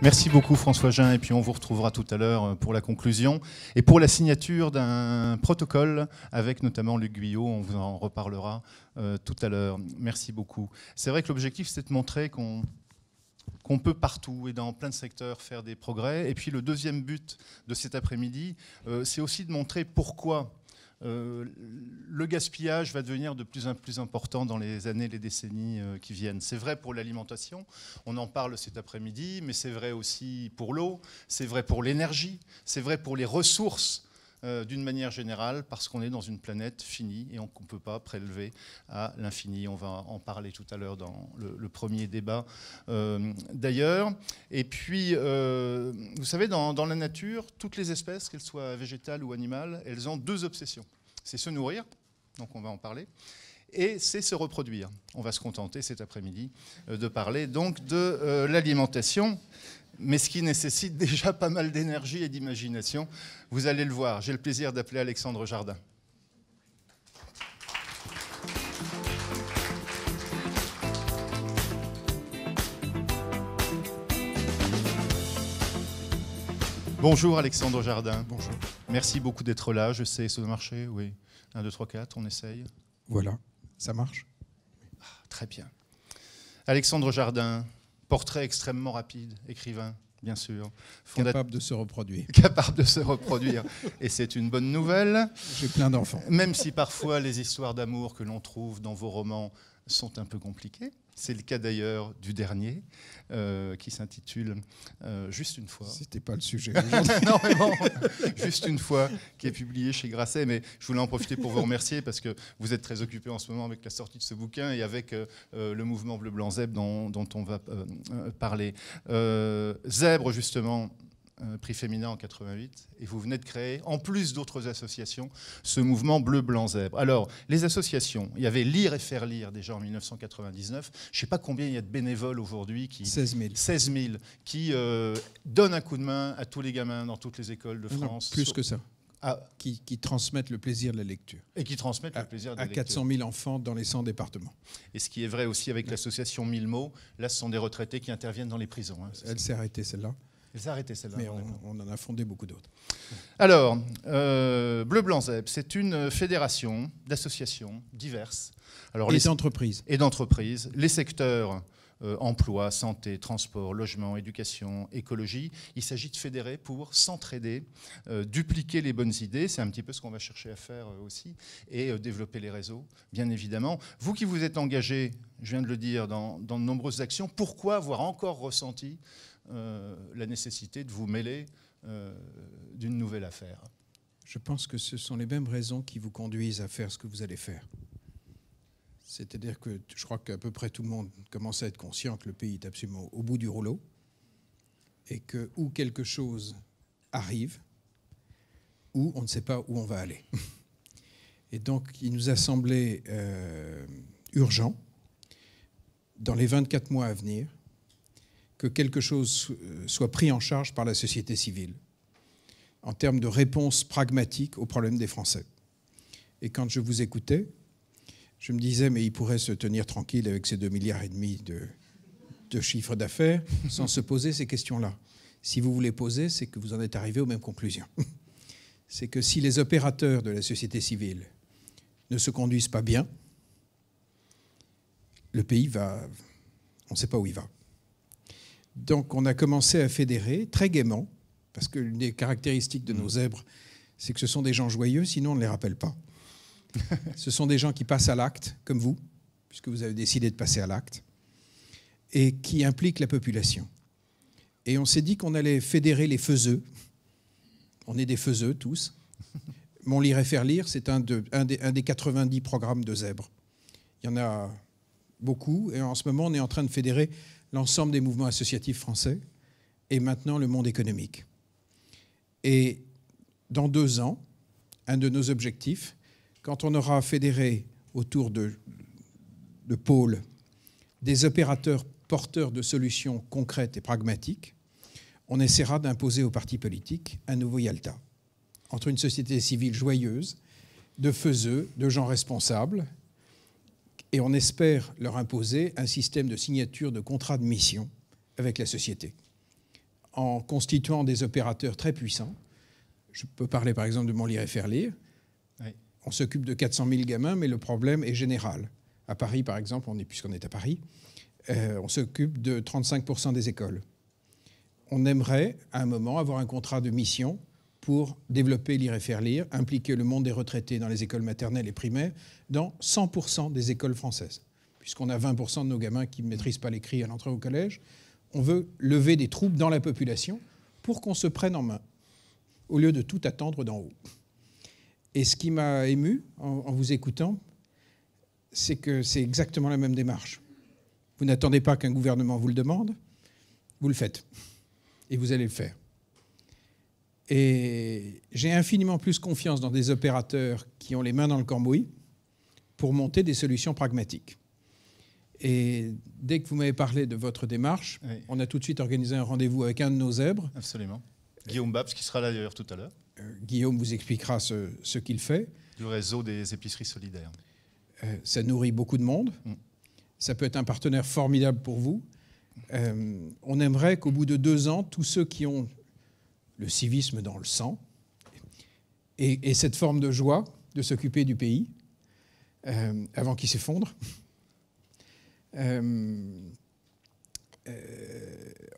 Merci beaucoup François Gin, et puis on vous retrouvera tout à l'heure pour la conclusion et pour la signature d'un protocole avec notamment Luc Guyot, on vous en reparlera tout à l'heure. Merci beaucoup. C'est vrai que l'objectif c'est de montrer qu'on peut partout et dans plein de secteurs faire des progrès. Et puis le deuxième but de cet après-midi, c'est aussi de montrer pourquoi le gaspillage va devenir de plus en plus important dans les années, les décennies qui viennent. C'est vrai pour l'alimentation, on en parle cet après-midi, mais c'est vrai aussi pour l'eau, c'est vrai pour l'énergie, c'est vrai pour les ressources d'une manière générale, parce qu'on est dans une planète finie et on ne peut pas prélever à l'infini. On va en parler tout à l'heure dans le premier débat d'ailleurs. Et puis, vous savez, dans la nature, toutes les espèces, qu'elles soient végétales ou animales, elles ont deux obsessions. C'est se nourrir, donc on va en parler, et c'est se reproduire. On va se contenter cet après-midi de parler donc de l'alimentation, mais ce qui nécessite déjà pas mal d'énergie et d'imagination. Vous allez le voir. J'ai le plaisir d'appeler Alexandre Jardin. Bonjour Alexandre Jardin. Bonjour. Merci beaucoup d'être là. Je sais, ça doit marcher. Oui. 1, 2, 3, 4, on essaye. Voilà, ça marche. Ah, très bien. Alexandre Jardin, portrait extrêmement rapide, écrivain, bien sûr. Capable de se reproduire. Capable de se reproduire. Et c'est une bonne nouvelle. J'ai plein d'enfants. Même si parfois les histoires d'amour que l'on trouve dans vos romans sont un peu compliquées. C'est le cas d'ailleurs du dernier, qui s'intitule Juste une fois. C'était pas le sujet. Non, mais bon, Juste une fois, qui est publié chez Grasset. Mais je voulais en profiter pour vous remercier parce que vous êtes très occupé en ce moment avec la sortie de ce bouquin et avec le mouvement Bleu Blanc Zèbre dont on va parler. Zèbre, justement, prix féminin en 88, et vous venez de créer, en plus d'autres associations, ce mouvement Bleu Blanc Zèbre. Alors, les associations, il y avait Lire et faire lire déjà en 1999. Je ne sais pas combien il y a de bénévoles aujourd'hui qui 16 000, qui donnent un coup de main à tous les gamins dans toutes les écoles de France. Non, plus que ça. Ah. Qui transmettent le plaisir de la lecture. Et qui transmettent le plaisir de la lecture. À 400 000 enfants dans les 100 départements. Et ce qui est vrai aussi avec l'association 1000 mots, là ce sont des retraités qui interviennent dans les prisons. Hein, elle s'est arrêtée celle-là. Elle s'est arrêtée celle-là. Mais on en a fondé beaucoup d'autres. Alors, Bleu Blanc Zèbre, c'est une fédération d'associations diverses. Alors, et d'entreprises. Et d'entreprises. Les secteurs emploi, santé, transport, logement, éducation, écologie. Il s'agit de fédérer pour s'entraider, dupliquer les bonnes idées. C'est un petit peu ce qu'on va chercher à faire aussi. Et développer les réseaux, bien évidemment. Vous qui vous êtes engagé, je viens de le dire, dans de nombreuses actions, pourquoi avoir encore ressenti la nécessité de vous mêler d'une nouvelle affaire? Je pense que ce sont les mêmes raisons qui vous conduisent à faire ce que vous allez faire. C'est-à-dire que je crois qu'à peu près tout le monde commence à être conscient que le pays est absolument au bout du rouleau et que où quelque chose arrive, ou on ne sait pas où on va aller. Et donc, il nous a semblé urgent, dans les 24 mois à venir, que quelque chose soit pris en charge par la société civile en termes de réponse pragmatique aux problèmes des Français. Et quand je vous écoutais, je me disais, mais il pourrait se tenir tranquille avec ses 2,5 milliards de chiffre d'affaires sans se poser ces questions-là. Si vous vous les posez, c'est que vous en êtes arrivé aux mêmes conclusions. C'est que si les opérateurs de la société civile ne se conduisent pas bien, le pays va... On ne sait pas où il va. Donc on a commencé à fédérer très gaiement, parce que l'une des caractéristiques de nos zèbres, c'est que ce sont des gens joyeux, sinon on ne les rappelle pas. Ce sont des gens qui passent à l'acte, comme vous, puisque vous avez décidé de passer à l'acte, et qui impliquent la population. Et on s'est dit qu'on allait fédérer les faiseux. On est des faiseux tous. Mon Lire et faire lire, c'est un des 90 programmes de Zèbre. Il y en a beaucoup, et en ce moment, on est en train de fédérer l'ensemble des mouvements associatifs français, et maintenant le monde économique. Et dans 2 ans, un de nos objectifs, quand on aura fédéré autour de pôles des opérateurs porteurs de solutions concrètes et pragmatiques, on essaiera d'imposer aux partis politiques un nouveau Yalta, entre une société civile joyeuse, de faiseux, de gens responsables, et on espère leur imposer un système de signature de contrat de mission avec la société. en constituant des opérateurs très puissants. Je peux parler par exemple de Mon Lire et Faire Lire. Oui. On s'occupe de 400 000 gamins, mais le problème est général. À Paris, par exemple, puisqu'on est à Paris, on s'occupe de 35% des écoles. On aimerait, à un moment, avoir un contrat de mission pour développer Lire et Faire Lire, impliquer le monde des retraités dans les écoles maternelles et primaires, dans 100% des écoles françaises. Puisqu'on a 20% de nos gamins qui ne maîtrisent pas l'écrit à l'entrée au collège, on veut lever des troupes dans la population pour qu'on se prenne en main, au lieu de tout attendre d'en haut. Et ce qui m'a ému en vous écoutant, c'est que c'est exactement la même démarche. Vous n'attendez pas qu'un gouvernement vous le demande, vous le faites. Et vous allez le faire. Et j'ai infiniment plus confiance dans des opérateurs qui ont les mains dans le cambouis pour monter des solutions pragmatiques. Et dès que vous m'avez parlé de votre démarche, oui. On a tout de suite organisé un rendez-vous avec un de nos zèbres. Absolument. Guillaume Babs, qui sera là d'ailleurs tout à l'heure. Guillaume vous expliquera ce qu'il fait. Du réseau des épiceries solidaires. Ça nourrit beaucoup de monde. Ça peut être un partenaire formidable pour vous. On aimerait qu'au bout de 2 ans, tous ceux qui ont le civisme dans le sang et cette forme de joie de s'occuper du pays, avant qu'il s'effondre, on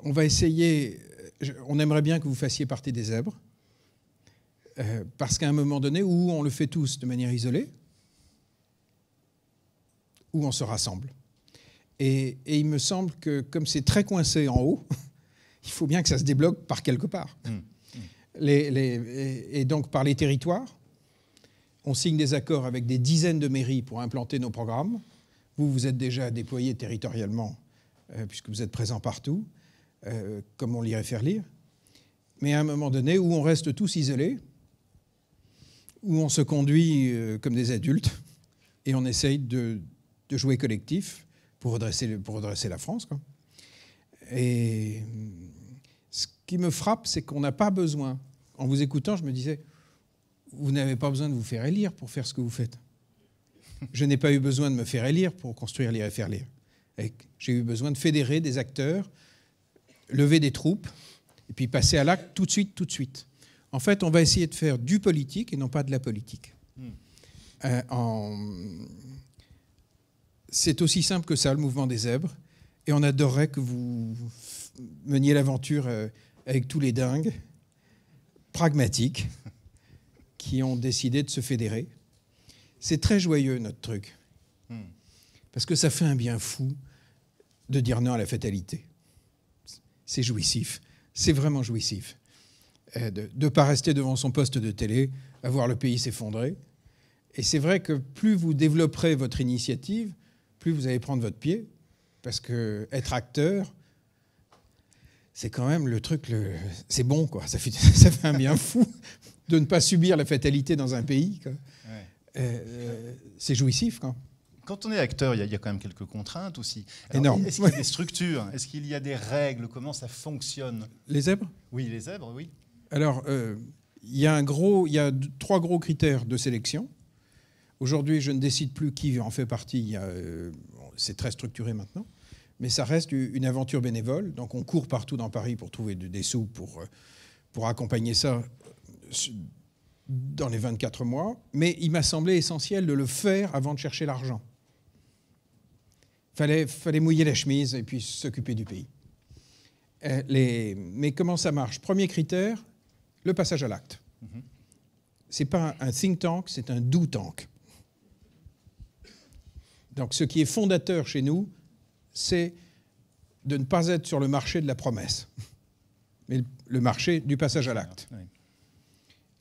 va essayer, on aimerait bien que vous fassiez partie des zèbres, parce qu'à un moment donné, où on le fait tous de manière isolée, où on se rassemble. Et il me semble que, comme c'est très coincé en haut, il faut bien que ça se débloque par quelque part. Et donc, par les territoires, on signe des accords avec des dizaines de mairies pour implanter nos programmes. Vous êtes déjà déployés territorialement, puisque vous êtes présents partout, comme on Lire et Faire Lire. Mais à un moment donné, où on reste tous isolés, où on se conduit comme des adultes, et on essaye de jouer collectif pour redresser la France, quoi. Et ce qui me frappe, c'est qu'on n'a pas besoin. En vous écoutant, je me disais, vous n'avez pas besoin de vous faire élire pour faire ce que vous faites. Je n'ai pas eu besoin de me faire élire pour construire Lire et Faire Lire. J'ai eu besoin de fédérer des acteurs, lever des troupes, et puis passer à l'acte tout de suite. En fait, on va essayer de faire du politique et non pas de la politique. C'est aussi simple que ça, le mouvement des zèbres, et on adorerait que vous meniez l'aventure avec tous les dingues, pragmatiques, qui ont décidé de se fédérer. C'est très joyeux, notre truc, parce que ça fait un bien fou de dire non à la fatalité. C'est jouissif, c'est vraiment jouissif. De ne pas rester devant son poste de télé, à voir le pays s'effondrer. Et c'est vrai que plus vous développerez votre initiative, plus vous allez prendre votre pied, parce que être acteur, c'est quand même le truc, c'est bon, quoi. Ça fait un bien fou de ne pas subir la fatalité dans un pays, quoi. Ouais. C'est jouissif, quoi. Quand on est acteur, il y a quand même quelques contraintes aussi. Énorme. Est-ce qu'il y a des structures? Est-ce qu'il y a des règles? Comment ça fonctionne? Les zèbres? Oui, les zèbres, oui. Alors, il y a 3 gros critères de sélection. Aujourd'hui, je ne décide plus qui en fait partie. C'est très structuré maintenant. Mais ça reste une aventure bénévole. Donc, on court partout dans Paris pour trouver des sous pour accompagner ça dans les 24 mois. Mais il m'a semblé essentiel de le faire avant de chercher l'argent. Fallait mouiller la chemise et puis s'occuper du pays. Mais comment ça marche? Premier critère, le passage à l'acte. Ce n'est pas un think tank, c'est un do tank. Donc ce qui est fondateur chez nous, c'est de ne pas être sur le marché de la promesse, mais le marché du passage à l'acte.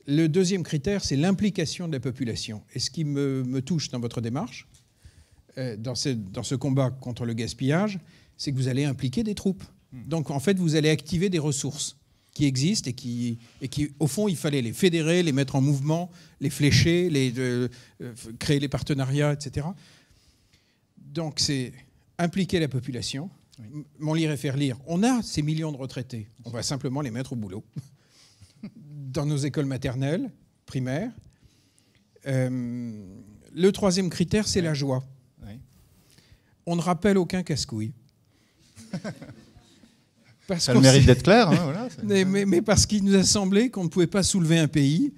Le deuxième critère, c'est l'implication de la population. Et ce qui me touche dans votre démarche, dans ce combat contre le gaspillage, c'est que vous allez impliquer des troupes. Donc en fait, vous allez activer des ressources qui existent et qui, au fond, il fallait les fédérer, les mettre en mouvement, les flécher, créer les partenariats, etc. Donc c'est impliquer la population. Oui. Mon Lire et Faire Lire, on a ces millions de retraités. On va simplement les mettre au boulot. Dans nos écoles maternelles, primaires. Le troisième critère, c'est la joie. Oui. On ne rappelle aucun casse-couille. Ça a le mérite d'être clair. Hein, voilà, mais parce qu'il nous a semblé qu'on ne pouvait pas soulever un pays,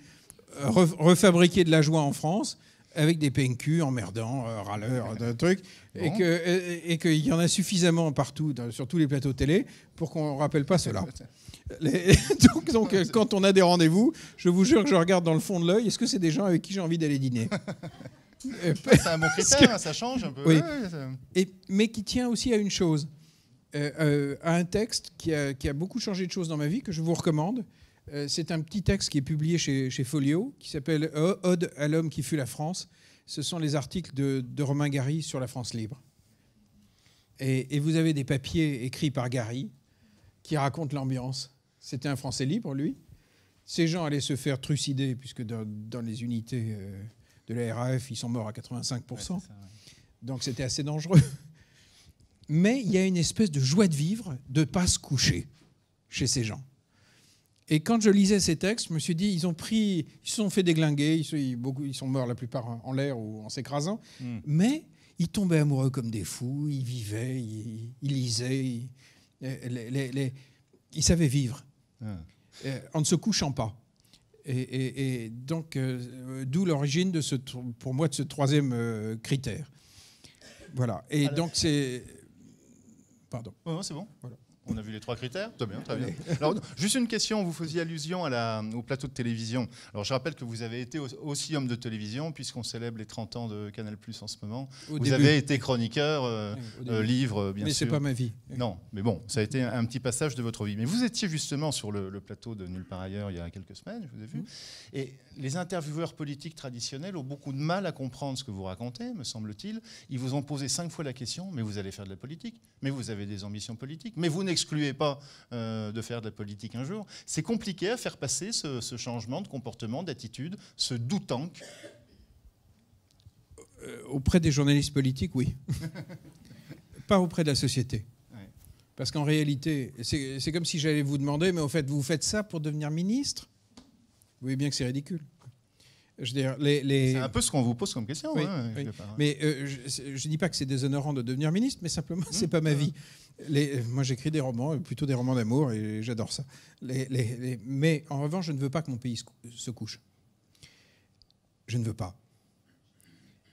refabriquer de la joie en France, avec des PNQ emmerdants, râleurs, de trucs, bon. et qu'il y en a suffisamment partout, sur tous les plateaux télé, pour qu'on ne rappelle pas cela. Donc, quand on a des rendez-vous, je vous jure que je regarde dans le fond de l'œil, est-ce que c'est des gens avec qui j'ai envie d'aller dîner? C'est un bon critère, ça change un peu. Oui. Ouais, mais qui tient aussi à une chose, à un texte qui a beaucoup changé de choses dans ma vie, que je vous recommande. C'est un petit texte qui est publié chez Folio, qui s'appelle « Ode à l'homme qui fut la France ». Ce sont les articles de Romain Gary sur la France libre. Et vous avez des papiers écrits par Gary qui racontent l'ambiance. C'était un Français libre, lui. Ces gens allaient se faire trucider, puisque dans les unités de la RAF, ils sont morts à 85%. Ouais, ça, ouais. Donc c'était assez dangereux. Mais il y a une espèce de joie de vivre, de ne pas se coucher chez ces gens. Et quand je lisais ces textes, je me suis dit, ils se sont fait déglinguer, ils sont morts la plupart en l'air ou en s'écrasant, mais ils tombaient amoureux comme des fous, ils vivaient, ils lisaient, ils savaient vivre, en ne se couchant pas. Et donc, d'où l'origine, pour moi, de ce troisième critère. Voilà. Et alors, donc, c'est... Pardon. Oh non, c'est bon. Voilà. On a vu les 3 critères. Très bien, très bien. Alors, juste une question. Vous faisiez allusion au plateau de télévision. Alors, je rappelle que vous avez été aussi homme de télévision, puisqu'on célèbre les 30 ans de Canal+ en ce moment. Vous avez été chroniqueur, livre, bien sûr. Mais c'est pas ma vie. Non, mais bon, ça a été un petit passage de votre vie. Mais vous étiez justement sur le plateau de Nulle part ailleurs il y a quelques semaines, je vous ai vu. Et les intervieweurs politiques traditionnels ont beaucoup de mal à comprendre ce que vous racontez, me semble-t-il. Ils vous ont posé 5 fois la question, mais vous allez faire de la politique, mais vous avez des ambitions politiques, mais vous n'excluez pas de faire de la politique un jour. C'est compliqué à faire passer ce changement de comportement, d'attitude, ce doux-tank. Auprès des journalistes politiques, oui. Pas auprès de la société. Ouais. Parce qu'en réalité, c'est comme si j'allais vous demander, mais au fait, vous faites ça pour devenir ministre? Vous voyez bien que c'est ridicule. Je veux dire, c'est un peu ce qu'on vous pose comme question. Oui, hein, oui. Mais je ne dis pas que c'est déshonorant de devenir ministre, mais simplement, c'est pas ma vie. Moi, j'écris des romans, plutôt des romans d'amour, et j'adore ça. Mais en revanche, je ne veux pas que mon pays se couche. Je ne veux pas.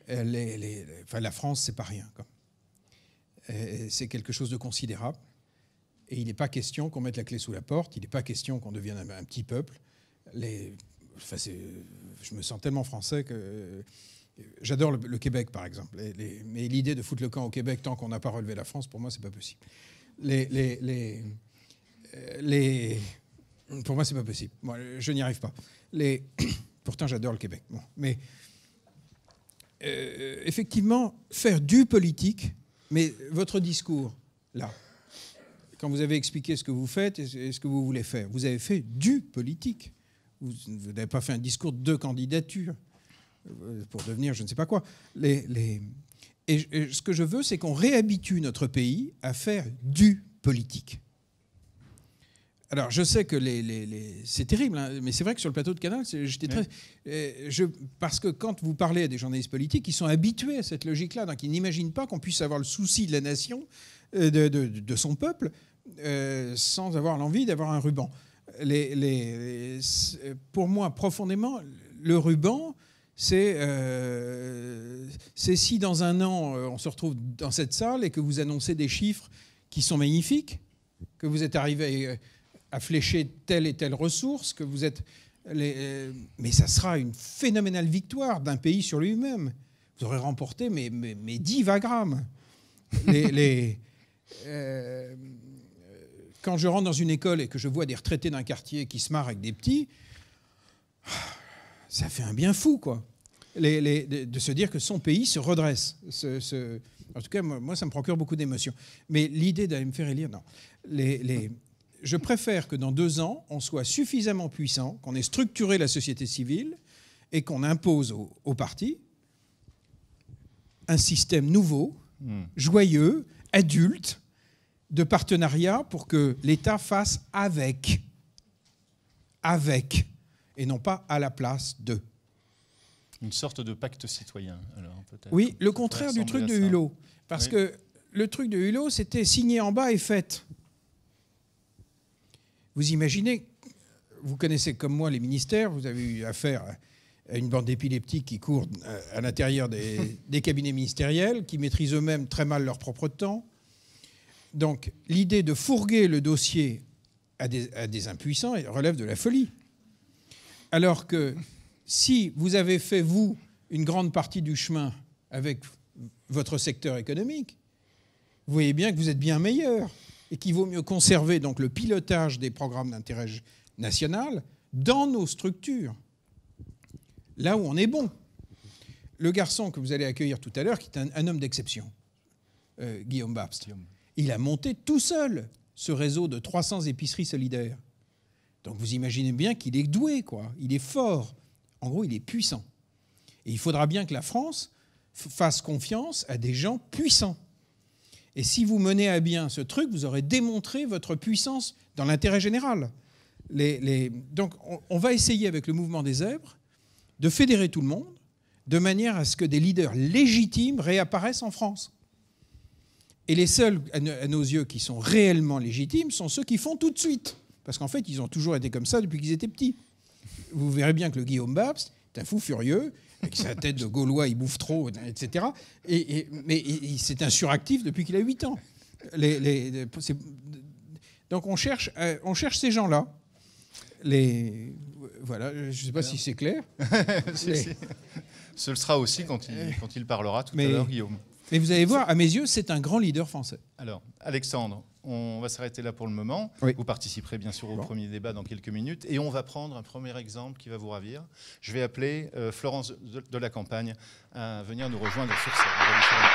La France, c'est pas rien. C'est quelque chose de considérable. Et il n'est pas question qu'on mette la clé sous la porte. Il n'est pas question qu'on devienne un petit peuple. Je me sens tellement français que... J'adore le Québec, par exemple. Mais l'idée de foutre le camp au Québec tant qu'on n'a pas relevé la France, pour moi, c'est pas possible. Pour moi, c'est pas possible. Moi, je n'y arrive pas. Pourtant, j'adore le Québec. Bon. Mais effectivement, faire du politique, mais votre discours, là, quand vous avez expliqué ce que vous faites et ce que vous voulez faire, vous avez fait du politique. Vous n'avez pas fait un discours de candidature pour devenir je ne sais pas quoi. Et ce que je veux, c'est qu'on réhabitue notre pays à faire du politique. Alors, je sais que c'est terrible, hein, mais c'est vrai que sur le plateau de Canal, j'étais très... parce que quand vous parlez à des journalistes politiques, ils sont habitués à cette logique-là, donc ils n'imaginent pas qu'on puisse avoir le souci de la nation, de son peuple, sans avoir l'envie d'avoir un ruban. Pour moi, profondément, le ruban, c'est si dans un an, on se retrouve dans cette salle et que vous annoncez des chiffres qui sont magnifiques, que vous êtes arrivé à flécher telle et telle ressource, que vous êtes... mais ça sera une phénoménale victoire d'un pays sur lui-même. Vous aurez remporté mes 10 vagrammes. Quand je rentre dans une école et que je vois des retraités d'un quartier qui se marrent avec des petits, ça fait un bien fou, quoi. De se dire que son pays se redresse. En tout cas, moi, ça me procure beaucoup d'émotions. Mais l'idée d'aller me faire élire, non. Je préfère que dans 2 ans, on soit suffisamment puissant, qu'on ait structuré la société civile et qu'on impose aux partis un système nouveau, joyeux, adulte, de partenariat pour que l'État fasse avec, et non pas à la place de. Une sorte de pacte citoyen, alors peut-être. Oui, le contraire du truc de Hulot. Parce que le truc de Hulot, c'était signer en bas et fait. Vous imaginez, vous connaissez comme moi les ministères, vous avez eu affaire à une bande d'épileptiques qui court à l'intérieur des cabinets ministériels, qui maîtrisent eux-mêmes très mal leur propre temps. Donc l'idée de fourguer le dossier à des impuissants relève de la folie. Alors que si vous avez fait, vous, une grande partie du chemin avec votre secteur économique, vous voyez bien que vous êtes bien meilleur et qu'il vaut mieux conserver donc le pilotage des programmes d'intérêt national dans nos structures, là où on est bon. Le garçon que vous allez accueillir tout à l'heure, qui est un homme d'exception, Guillaume Babst, il a monté tout seul ce réseau de 300 épiceries solidaires. Donc vous imaginez bien qu'il est doué, quoi. Il est fort. En gros, il est puissant. Et il faudra bien que la France fasse confiance à des gens puissants. Et si vous menez à bien ce truc, vous aurez démontré votre puissance dans l'intérêt général. Donc on va essayer avec le mouvement des zèbres de fédérer tout le monde de manière à ce que des leaders légitimes réapparaissent en France. Et les seuls, à nos yeux, qui sont réellement légitimes sont ceux qui font tout de suite. Parce qu'en fait, ils ont toujours été comme ça depuis qu'ils étaient petits. Vous verrez bien que le Guillaume Babst est un fou furieux, avec sa tête de Gaulois, il bouffe trop, etc. Mais c'est un suractif depuis qu'il a 8 ans. Donc on cherche ces gens-là. Voilà, je ne sais pas si c'est clair. Ce le sera aussi quand il parlera tout à l'heure, Guillaume. Mais vous allez voir, à mes yeux, c'est un grand leader français. Alors, Alexandre, on va s'arrêter là pour le moment. Oui. Vous participerez bien sûr au premier débat dans quelques minutes. Et on va prendre un premier exemple qui va vous ravir. Je vais appeler Florence de la Campagne à venir nous rejoindre sur scène.